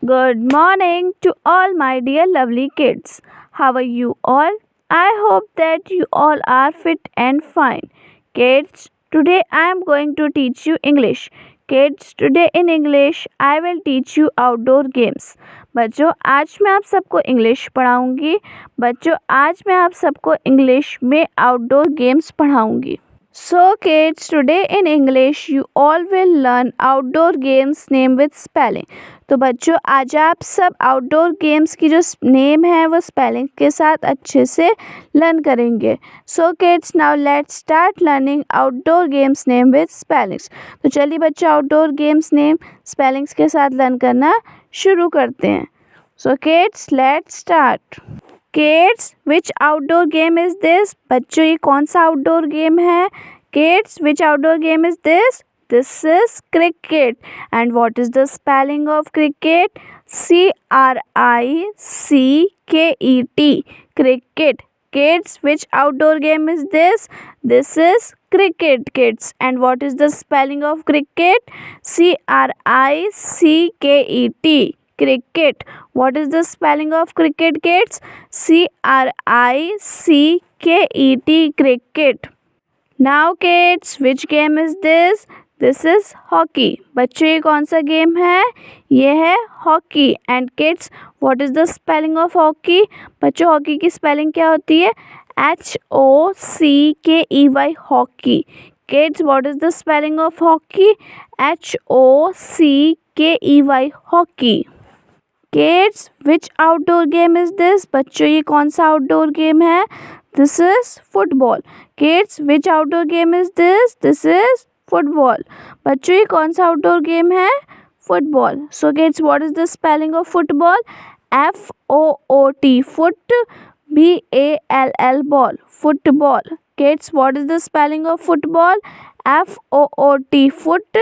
Good morning to all my dear lovely kids. How are you all? I hope that you all are fit and fine. Kids, today I am going to teach you English. Kids, today in English I will teach you outdoor games. बच्चों आज मैं आप सबको English पढ़ाऊंगी. बच्चों आज मैं आप सबको इंग्लिश में आउटडोर गेम्स पढ़ाऊंगी. So kids, today in English you all will learn outdoor games name with spelling. तो बच्चों आज आप सब आउटडोर गेम्स की जो नेम है वो स्पेलिंग के साथ अच्छे से लर्न करेंगे. So kids now let's start learning outdoor games name with spellings. तो चलिए बच्चों आउटडोर गेम्स नेम स्पेलिंग्स के साथ लर्न करना शुरू करते हैं. So kids let's start. Kids which outdoor game is this. बच्चों ये कौन सा आउटडोर गेम है. Kids which outdoor game is this. This is cricket. And what is the spelling of cricket? C-R-I-C-K-E-T. Cricket. Kids, which outdoor game is this? This is cricket, kids. And what is the spelling of cricket? C-R-I-C-K-E-T. Cricket. What is the spelling of cricket, kids? C-R-I-C-K-E-T. Cricket. Now kids, which game is this? This is hockey. बच्चों ये कौन सा game है. ये है hockey. And kids what is the spelling of hockey. बच्चों hockey की spelling क्या होती है. H-O-C-K-E-Y. Hockey. Kids what is the spelling of hockey. H-O-C-K-E-Y. Hockey. Kids which outdoor game is this. बच्चों ये कौन सा आउटडोर गेम है. This is football. Kids which outdoor game is this. This is football. बच्चों ये कौन सा outdoor game है. Football. So kids what is the spelling of football. F-O-O-T. Foot. B-A-L-L. Ball. Football. Kids what is the spelling of football. F-O-O-T. Foot.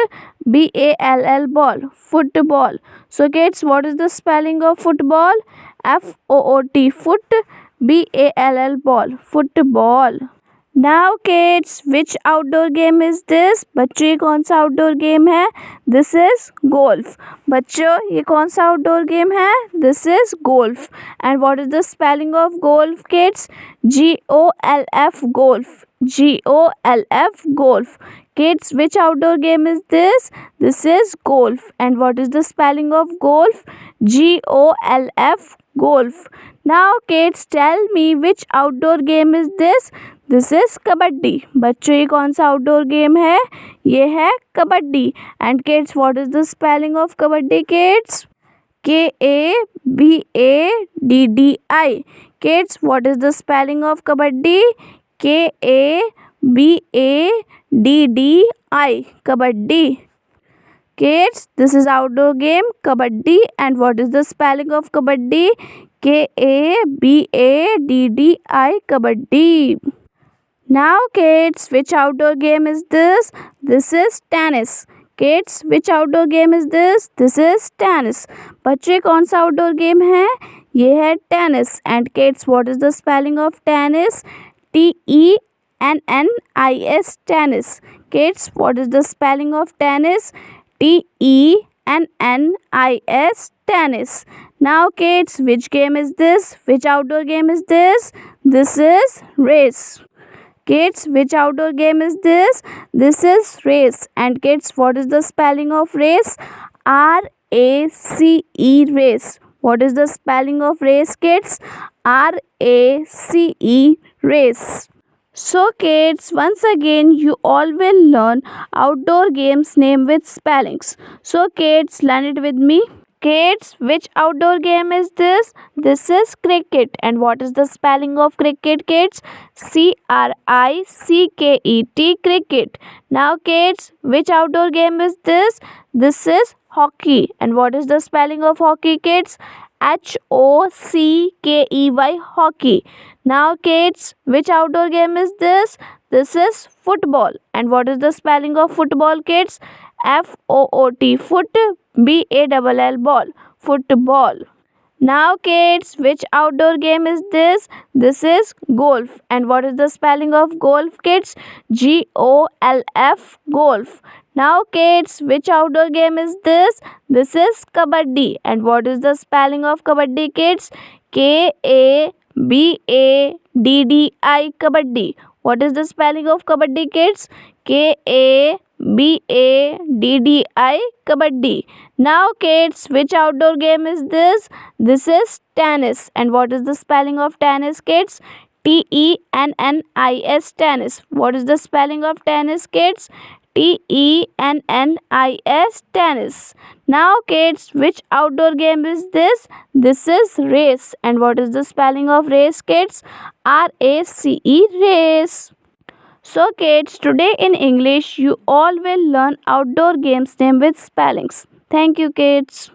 B-A-L-L. Ball. Football. So kids what is the spelling of football. F-O-O-T. Foot. B-A-L-L. Ball. Football. Now kids, which outdoor game is this? बच्चों ये कौन सा outdoor game है. This is golf. बच्चों ये कौन सा outdoor game है. This is golf. And what is the spelling of golf, kids? G-O-L-F. golf. G-O-L-F. golf. Kids, which outdoor game is this? This is golf. And what is the spelling of golf? G-O-L-F. golf. Now kids, tell me which outdoor game is this? This is kabaddi. बच्चों ये कौन सा outdoor game है. ये है kabaddi. And kids what is the spelling of kabaddi. Kids K-A-B-A-D-D-I. Kids what is the spelling of kabaddi. K-A-B-A-D-D-I. Kabaddi. Kids this is outdoor game kabaddi. And what is the spelling of kabaddi. K-A-B-A-D-D-I. Kabaddi. Now kids, which outdoor game is this? This is tennis. Kids, which outdoor game is this? This is tennis. बच्चे कौन सा outdoor game है. ये है tennis. And kids what is the spelling of tennis. T-E-N-N-I-S. Tennis. Kids what is the spelling of tennis. T-E-N-N-I-S. Tennis. Now kids, which game is this? Which outdoor game is this? This is race. Kids, which outdoor game is this? This is race. And kids, what is the spelling of race? R-A-C-E. race. What is the spelling of race, kids? R-A-C-E. race. So kids, once again you all will learn outdoor games name with spellings. So kids, learn it with me. Kids, which outdoor game is this? This is cricket. And what is the spelling of cricket, kids? C-R-I-C-K-E-T. cricket. Now kids, which outdoor game is this? This is hockey. And what is the spelling of hockey, kids? H-O-C-K-E-Y. hockey. Now kids, which outdoor game is this? This is football. And what is the spelling of football, kids? F-O-O-T. foot. B-A-L-L. ball. Football. Now kids, which outdoor game is this? This is golf. And what is the spelling of golf, kids? G-O-L-F. golf. Now kids, which outdoor game is this? This is kabaddi. And what is the spelling of kabaddi kids? K-A-B-A-D-D-I, kabaddi. What is the spelling of kabaddi kids? K-A-B-A-D-D-I, kabaddi. Now kids, which outdoor game is this? This is tennis. And what is the spelling of tennis kids? Tennis, tennis. What is the spelling of tennis kids? Tennis, tennis. Now kids, which outdoor game is this? This is race. And what is the spelling of race kids? R-A-C-E, race. So kids, today in English you all will learn outdoor games name with spellings. Thank you kids.